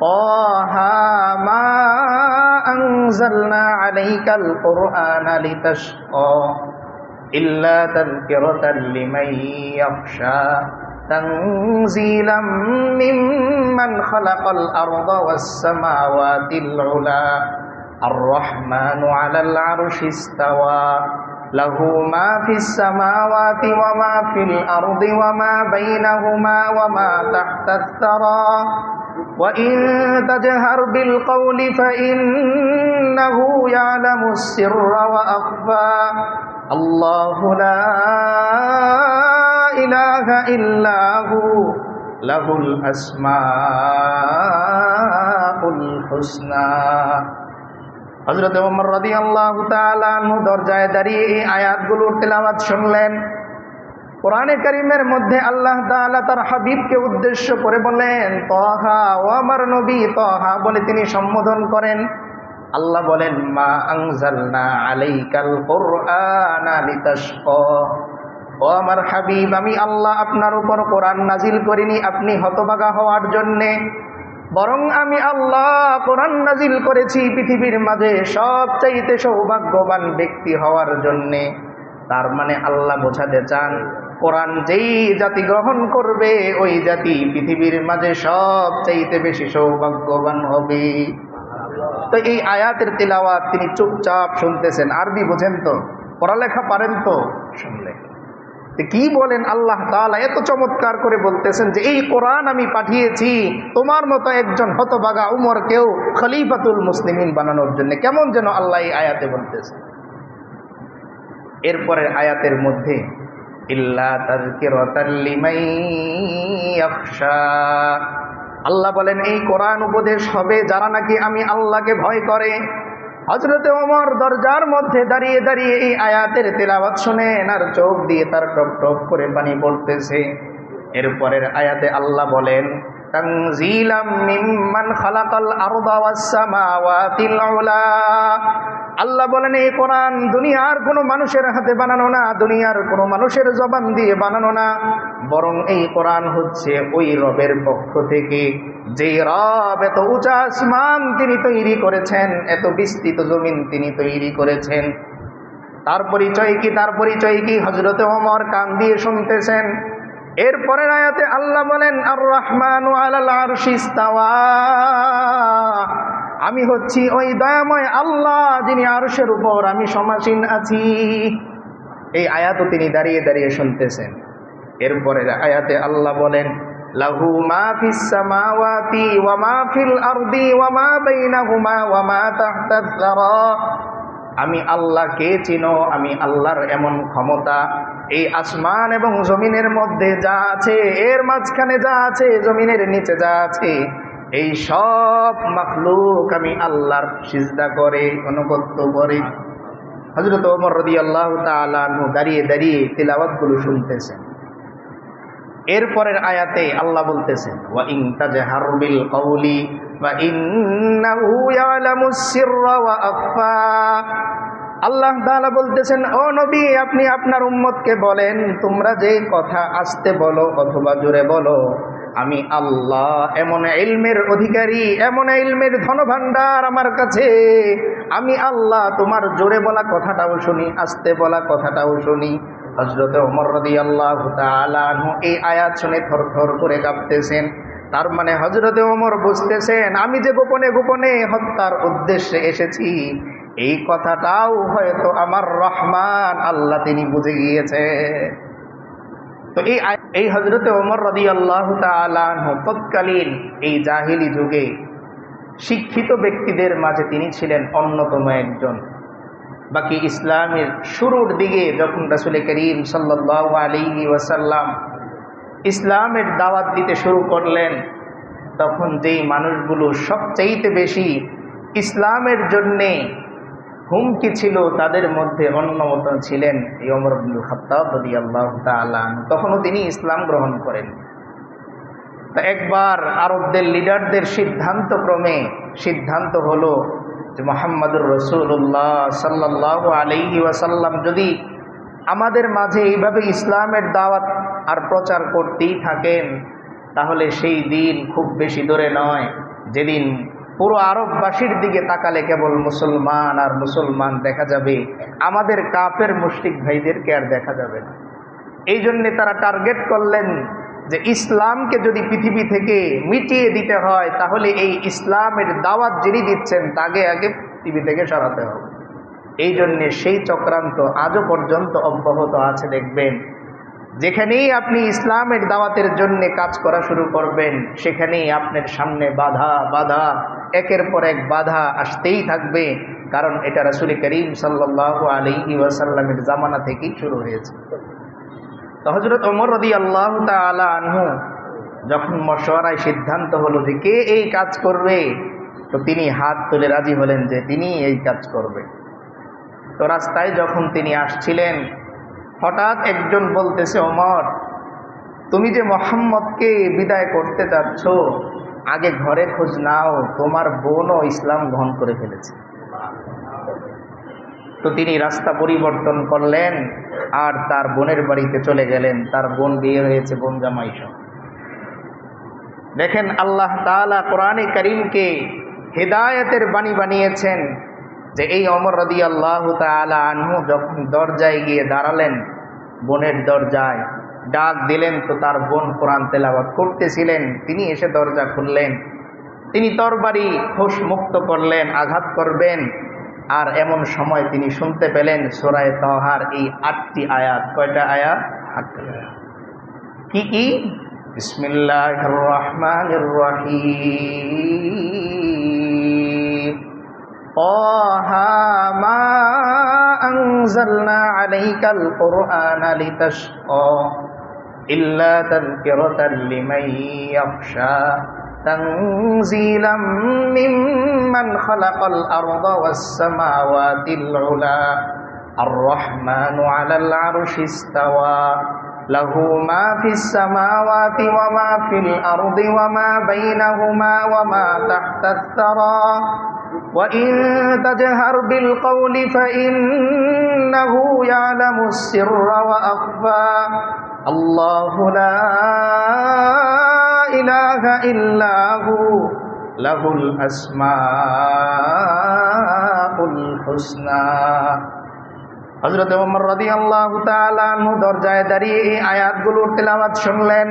তাহা মা আনজালনা আলাইকাল কুরআনা লিতাশকা ইল্লা তাযকিরাতাল লিমান ইয়াখশা তানজিলাম মিম্মান খালাকাল আরদা ওয়াস সামাওয়াতিল উলা আর-রাহমানু আলাল আরশি ইস্তাওয়া লাহু মা ফিস সামাওয়াতি ওয়া মা ফিল আরদি ওয়া মা বাইনাহুমা ওয়া মা তাহতাস সারা ওয়া ইন তাজহার বিল কওলি ফাইন্নাহু ইয়ালামুস সিররা ওয়া আখফা আল্লাহু লা ইলাহা ইল্লা হু লাহুল আসমাউল হুসনা। হযরত ওমর রাদিয়াল্লাহু তাআলা আনহু দরজায় দাঁড়িয়ে এই আয়াতগুলোর তেলাওয়াত শুনলেন। কোরআনে কারীমের মধ্যে আল্লাহ তাআলা তার হাবিবকে উদ্দেশ্য করে বলেন তাহা, ও আমার নবী তাহা বলে তিনি সম্বোধন করেন। আল্লাহ বলেন মা আনজালনা আলাইকাল কুরআনা লিতাশকা, ও আমার হাবিব আমি আল্লাহ আপনার উপর কোরআন নাজিল করিনি আপনি হতভাগা হওয়ার জন্যে, বরং আমি আল্লাহ কোরআন নাজিল করেছি পৃথিবীর মাঝে সবচাইতে সৌভাগ্যবান ব্যক্তি হওয়ার জন্যে। তার মানে আল্লাহ বোঝাতে চান কোরআন যেই জাতি গ্রহণ করবে ওই জাতি পৃথিবীর মাঝে সবচাইতে বেশি সৌভাগ্যবান হবে। তো এই আয়াতের তিলাওয়াত তিনি চুপচাপ শুনতেছেন। আরবি বোঝেন তো, পড়ালেখা পারেন তো, শুনলে কি বলেন আল্লাহ তাআলা এত চমৎকার করে বলতেছেন যে এই কোরআন আমি পাঠিয়েছি তোমার মতো একজন হতভাগা উমরকেও খলিফাতুল মুসলিমিন বানানোর জন্য। কেমন যেন আল্লাহ এই আয়াতে বলতেছেন। এরপরের আয়াতের মধ্যে ইল্লা তাযকিরাতাল লিমান ইয়াখশা, আল্লাহ বলেন এই কোরআন উপদেশ হবে যারা নাকি আমি আল্লাহকে ভয় করে। হযরতে ওমর দরজার মধ্যে দাঁড়িয়ে দাঁড়িয়ে এই আয়াতের তেলাওয়াত শুনেন আর চোখ দিয়ে তার টপ টপ করে পানি পড়তেছে। এরপরের আয়াতে আল্লাহ বলেন তানজিলাম মিম্মান খালাকাল আরদা ওয়াস সামাওয়াতিল উলা, আল্লাহ বলেন এই কোরআন দুনিয়ার কোনো মানুষের হাতে বানানো না, দুনিয়ার কোনো মানুষের জবান দিয়ে বানানো না, বরং এই কোরআন হচ্ছে ওই রবের পক্ষ থেকে যে রব এত উঁচা আসমান তিনি তৈরি করেছেন, এত বিস্তৃত জমিন তিনি তৈরি করেছেন। তার পরিচয় কি হযরতে ওমর কান দিয়ে শুনতেছেন। এরপরের আয়াতে আল্লাহ বলেন আর রহমানু আলাল আরশি ইস্তাওয়া, আমি হচ্ছি ওই দয়াময় আল্লাহ যিনি আরশের উপর আমি সমাসীন আছি। এই আয়াতও তিনি দাঁড়িয়ে দাঁড়িয়ে শুনতেছেন। এরপরের আয়াতে আল্লাহ বলেন লাহু মা ফিস সামাওয়াতি ওয়া মা ফিল আরদি ওয়া মা বাইনাহুমা ওয়া মা তাহতাস সারা, আমি আল্লাহকে চিনো, আমি আল্লাহর এমন ক্ষমতা এই আসমান এবং জমিনের মধ্যে যা আছে, এর মাঝখানে যা আছে, জমিনের নিচে যা আছে, এই সব মাখলুক আমি আল্লাহর সিজদা করে অনুগত্য করে। হযরত ওমর রাদিয়াল্লাহু তাআলা আনহু দাঁড়িয়ে দাঁড়িয়ে তিলাওয়াতগুলো শুনতেছেন। এরপরের আয়াতে আল্লাহ বলতেছেন ওয়া ইন তাজহার বিল কওলি ওয়া ইন্নাহু ইয়ালামুস সিররা ওয়া আখফা, আল্লাহ তাআলা বলতেছেন ও নবী আপনি আপনার উম্মতকে বলেন তোমরা যে কথা আস্তে বলো অথবা জোরে বলো, আমি আল্লাহ এমন ইলমের অধিকারী, এমন ইলমের ধনভাণ্ডার আমার কাছে, আমি আল্লাহ তোমার জোরে বলা কথাটাও শুনি, আস্তে বলা কথাটাও শুনি। হযরত ওমর রাদিয়াল্লাহু তাআলা আনহু এই আয়াত শুনে থরথর করে কাঁপতেছেন। তার মানে হযরত ওমর বুঝতেছেন আমি যে গোপনে গোপনে হত্যার উদ্দেশ্যে এসেছি এই কথাটাও হয়তো আমার রহমান আল্লাহ তিনি বুঝে গিয়েছে। তো এই হযরত ওমর রাদিয়াল্লাহু তাআলা আনহু তৎকালীন এই জাহিলি যুগে শিক্ষিত ব্যক্তিদের মাঝে তিনি ছিলেন অন্যতম একজন। বাকি ইসলামের শুরুর দিকে যখন রাসূল করিম সাল্লাল্লাহু আলাইহি ওয়াসাল্লাম ইসলামের দাওয়াত দিতে শুরু করলেন, তখন যেই মানুষগুলো সবচাইতে বেশি ইসলামের জন্যে হুমকি ছিল তাদের মধ্যে অন্যতম ছিলেন এই ওমর ইবনুল খাত্তাব রাদিয়াল্লাহু তাআলা। তখনও তিনি ইসলাম গ্রহণ করেন। একবার আরবদের লিডারদের সিদ্ধান্ত হলো যে মুহাম্মদুর রাসূলুল্লাহ সাল্লাল্লাহু আলাইহি ওয়াসাল্লাম যদি আমাদের মাঝে এইভাবে ইসলামের দাওয়াত আর প্রচার করতেই থাকেন তাহলে সেই দিন খুব বেশি দূরে নয়, যেদিন পুরো আরববাসীর দিকে তাকালে কেবল মুসলমান আর মুসলমান দেখা যাবে, আমাদের কাফের মুশরিক ভাইদেরকে আর দেখা যাবে না। এই জন্যে তারা টার্গেট করলেন যে ইসলামকে যদি পৃথিবী থেকে মিটিয়ে দিতে হয়, তাহলে এই ইসলামের দাওয়াত যিনি দিচ্ছেন তাকে আগে পৃথিবী থেকে সরাতে হবে। এই জন্যে সেই চক্রান্ত আজও পর্যন্ত অব্যাহত আছে। দেখবেন যেখানেই আপনি ইসলামের দাওয়াতের জন্য কাজ করা শুরু করবেন, সেখানেই আপনার সামনে বাধা বাধা, একের পর এক বাধা আসতেই থাকবে। কারণ এটা রাসূল করিম সাল্লাল্লাহু আলাইহি ওয়াসাল্লামের জামানা থেকেই শুরু হয়েছে। তো হযরত ওমর রাদিয়াল্লাহু তাআলা আনহু যখন মশওয়ারায় সিদ্ধান্ত হলো যে কে এই কাজ করবে, তো তিনি হাত তুলে রাজি হলেন যে তিনি এই কাজ করবে। তো রাস্তায় যখন তিনি আসছিলেন, হঠাৎ একজন বলতেছে, ওমর, তুমি যে মুহাম্মদকে বিদায় করতে চাচ্ছ, আগে ঘরে খোঁজ নাও, তোমার বোনও ইসলাম গ্রহণ করে ফেলেছে। তো তিনি রাস্তা পরিবর্তন করলেন আর তার বোনের বাড়িতে চলে গেলেন। তার বোন বিয়ে হয়েছে, বোন জামাই সহ। দেখেন আল্লাহ তাআলা কোরআনে কারীমকে হেদায়েতের বাণী বানিয়েছেন যে এই ওমর রাদিয়াল্লাহু তাআলা আনহু যখন দরজায় গিয়ে দাঁড়ালেন, বোনের দরজায় ডাক দিলেন, তো তার বোন কোরআন তেলাওয়াত করতেছিলেন, তিনি এসে দরজা খুললেন। তিনি তরবারি খোশ মুক্ত করলেন, আঘাত করবেন, আর এমন সময় তিনি শুনতে পেলেন সূরা তাহার এই ৮টি আয়াত। কয়টা আয়াত? ৮টা আয়াত। কি কি? বিসমিল্লাহির রহমানির রহিম, তাহা মা আনজালনা আলাইকাল কুরআনা লিতাশকা ইল্লা তাযকিরাতাল লিমান ইয়াখশা তানজিলাম মিম্মান খালাকাল আরদা ওয়াস সামাওয়াতিল উলা আর রহমানু আলাল আরশি ইস্তাওয়া লাহু মা ফিস সামাওয়াতি ওয়া মা ফিল আরদি ওয়া মা বাইনাহুমা ওয়া মা তাহতাস সারা ওয়া ইন তাজহার বিল কওলি ফাইন্নাহু ইয়ালামুস সিররা ওয়া আখফা আল্লাহু লা ইলাহা ইল্লা হু লাহুল আসমাউল হুসনা। হযরত ওমর রাদিয়াল্লাহু তাআলা আনহু দরজায় দাঁড়িয়ে এই আয়াতগুলোর তেলাওয়াত শুনলেন।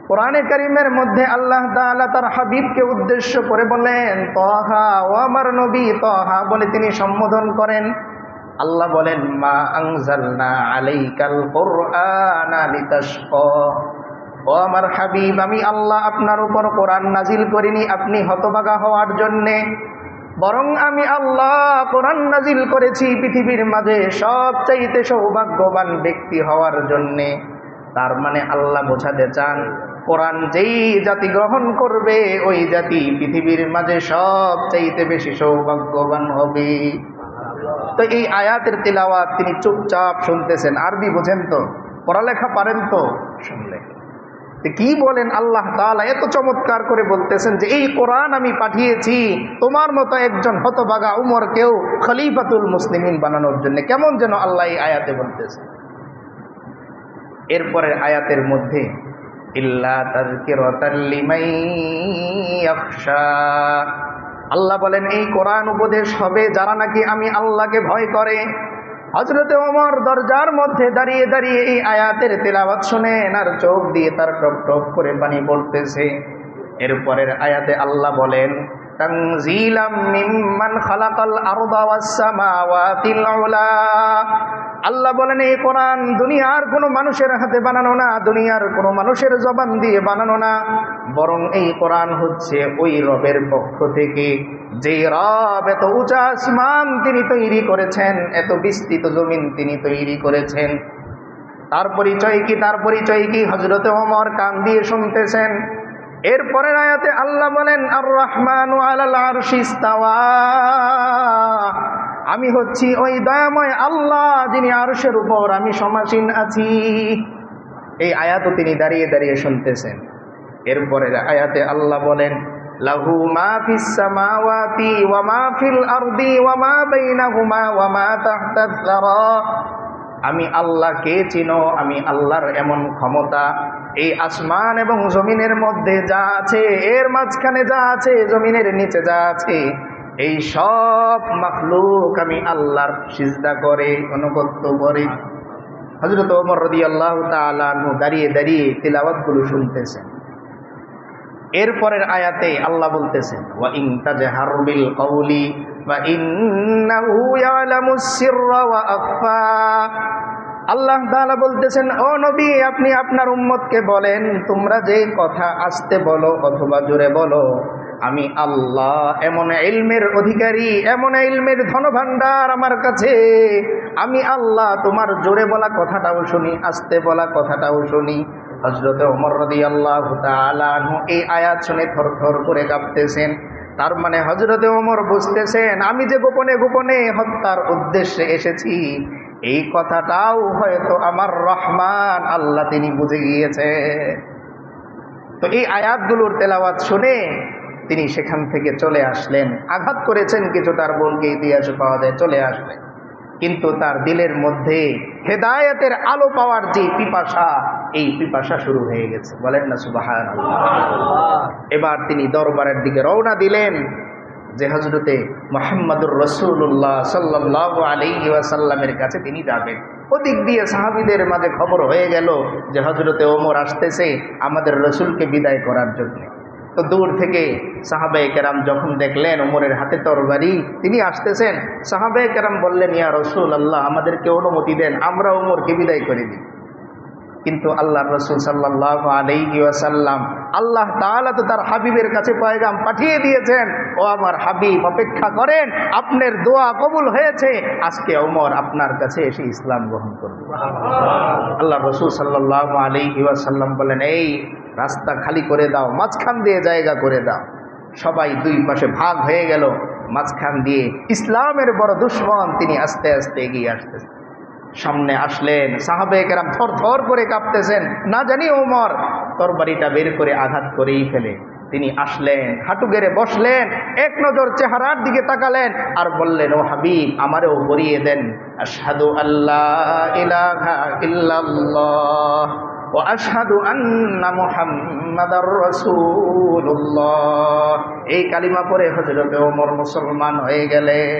কোরআনে কারীমের মধ্যে আল্লাহ তাআলা তার হাবিবকে উদ্দেশ্য করে বলেন, তাহা, ও আমার নবী তাহা বলে তিনি সম্বোধন করেন। আল্লাহ বলেন, মা আনজালনা আলাইকাল কুরআনা লিতাশকা, ও আমার হাবিব, আমি আল্লাহ আপনার উপর কোরআন নাজিল করিনি আপনি হতভাগা হওয়ার জন্যে, বরং আমি আল্লাহ কোরআন নাজিল করেছি পৃথিবীর মাঝে সবচাইতে সৌভাগ্যবান ব্যক্তি হওয়ার জন্যে। তার মানে আল্লাহ বোঝাতে চান, কোরআন যেই জাতি গ্রহণ করবে ওই জাতি পৃথিবীর মাঝে সবচাইতে বেশি সৌভাগ্যবান হবে। তো এই আয়াতের তিলাওয়াত তিনি চুপচাপ শুনতেছেন। আরবি বোঝেন তো, পড়ালেখা পারেন তো, শুনলেন। কি বলেন আল্লাহ তাআলা এত চমৎকার করে বলতেছেন যে এই কোরআন আমি পাঠিয়েছি তোমার মতো একজন হতভাগা উমরকেও খলিফাতুল মুসলিমিন বানানোর জন্য। কেমন যেন আল্লাহ এই আয়াতে বলতেছেন। এরপরের আয়াতের মধ্যে ইল্লা তাযকিরাতাল লিমান ইয়াখশা, আল্লাহ বলেন এই কোরআন উপদেশ হবে যারা নাকি আমি আল্লাহকে ভয় করে। হযরতে ওমর দরজার মধ্যে দাঁড়িয়ে দাঁড়িয়ে এই আয়াতের তেলাওয়াত শুনেন আর চোখ দিয়ে তার টপ টপ করে পানি পড়তেছে। এরপরের আয়াতে আল্লাহ বলেন, তানজিলাম মিম্মান খালাকাল আরদা ওয়াস সামাওয়াতিল উলা, আল্লাহ বলেন এই কোরআন দুনিয়ার কোনো মানুষের হাতে বানানো না, দুনিয়ার কোনো মানুষের জবান দিয়ে বানানো না, বরং এই কোরআন হচ্ছে ওই রবের পক্ষ থেকে যে রব এত উঁচা আসমান তিনি তৈরি করেছেন, এত বিস্তৃত জমিন তিনি তৈরি করেছেন। তার পরিচয় কি? তার পরিচয় কি? হযরতে ওমর কান দিয়ে শুনতেছেন। এরপরের আয়াতে আল্লাহ বলেন, আর রহমানু আলাল আরশি ইস্তাওয়া, আমি হচ্ছি ওই দয়াময় আল্লাহ যিনি আরশের উপর আমি সমাসীন আছি। এই আয়াতও তিনি দাঁড়িয়ে দাঁড়িয়ে শুনতেছেন। এরপরের আয়াতে আল্লাহ বলেন, লাহু মা ফিস সামাওয়াতি ওয়া মা ফিল আরদি ওয়া মা বাইনাহুমা ওয়া মা তাহতাস সারা, আমি আল্লাহকে চিনো, আমি আল্লাহর এমন ক্ষমতা, এই আসমান এবং জমিনের মধ্যে যা আছে, এর মাঝখানে যা আছে, জমিনের নিচে যা আছে, এই সব মাখলুক আমি আল্লাহর সিজদা করে, অনুগত্য করে। হযরত ওমর রাদিয়াল্লাহু তাআলা আনহু দাঁড়িয়ে দাঁড়িয়ে তিলাওয়াতগুলো শুনতেছেন। এরপরের আয়াতে আল্লাহ বলতেছেন, ওয়া ইন তাজহার বিল কওলি ওয়া ইন্নাহু ইয়ালামুস সিররা ওয়া আখফা। আল্লাহ তাআলা বলতেছেন, ও নবী, আপনি আপনার উম্মতকে বলেন, তোমরা যে কথা আস্তে বলো অথবা জোরে বলো, আমি আল্লাহ এমন ইলমের অধিকারী, এমন ইলমের ধনভাণ্ডার আমার কাছে, আমি আল্লাহ তোমার জোরে বলা কথাটাও শুনি, আস্তে বলা কথাটাও শুনি। হযরত ওমর রাদিয়াল্লাহু তাআলা আনহু এই আয়াত শুনে থরথর করে কাঁপতেছেন। তার মানে হযরত ওমর বুঝতেছেন, আমি যে গোপনে গোপনে হত্যার উদ্দেশ্যে এসেছি, এই কথাটাও হয়তো আমার রহমান আল্লাহ তিনি বুঝে গিয়েছে। তো এই আয়াতগুলোর তেলাওয়াত শুনে তিনি সেখান থেকে চলে আসলেন। আঘাত করেছেন কিছু, তার বোনকে ইতিহাসে পাওয়া যায়, চলে আসলেন। কিন্তু তার দিলের মধ্যে হেদায়েতের আলো পাওয়ার যে পিপাসা, এই পিপাসা শুরু হয়ে গেছে। বলেন না সুবহানাল্লাহ। এবার তিনি দরবারের দিকে রওনা দিলেন যে হযরতে মুহাম্মদুর রাসূলুল্লাহ সাল্লাল্লাহু আলাইহি ওয়াসাল্লামের কাছে তিনি যাবেন। ওদিক দিয়ে সাহাবীদের মাঝে খবর হয়ে গেল যে হযরতে ওমর আসতেছে আমাদের রাসূলকে বিদায় করার জন্য। তো দূর থেকে সাহাবায়ে কেরাম যখন দেখলেন ওমরের হাতে তরবারি, তিনি আসতেছেন, সাহাবায়ে কেরাম বললেন, ইয়া রাসূলুল্লাহ, আমাদেরকে অনুমতি দেন, আমরা ওমরকে বিদায় করে দিই। কিন্তু আল্লাহর রাসূল সাল্লাল্লাহু আলাইহি ওয়াসাল্লাম, আল্লাহ তাআলা তো তার হাবিবের কাছে পয়গাম পাঠিয়ে দিয়েছেন, ও আমার হাবিব, অপেক্ষা করেন, আপনার দোয়া কবুল হয়েছে, আজকে ওমর আপনার কাছে এসে ইসলাম গ্রহণ করবে। আল্লাহর রাসূল সাল্লাল্লাহু আলাইহি ওয়াসাল্লাম বলেন, এই রাস্তা খালি করে দাও, মাঝখান দিয়ে জায়গা করে দাও। সবাই দুই পাশে ভাগ হয়ে গেল, মাঝখান দিয়ে ইসলামের বড় দুশমন তিনি আস্তে আস্তে এগিয়ে আসতেছেন। সামনে আসলেন, সাহাবায়ে কেরাম থর থর করে কাঁপতেছেন, না জানি ওমর তরবারিটা বের করে আঘাত করেই ফেলে। তিনি আসলেন, হাঁটু গেড়ে বসলেন, এক নজর চেহারার দিকে তাকালেন আর বললেন, ও হাবিব, আমারেও বরিয়ে দেন, আশহাদু আল্লা ইলাহা ইল্লাল্লাহ ওয়া আশহাদু আন্না মুহাম্মাদার রাসূলুল্লাহ। এই কালিমা পড়ে হযরত ওমর মুসলমান হয়ে গেলেন।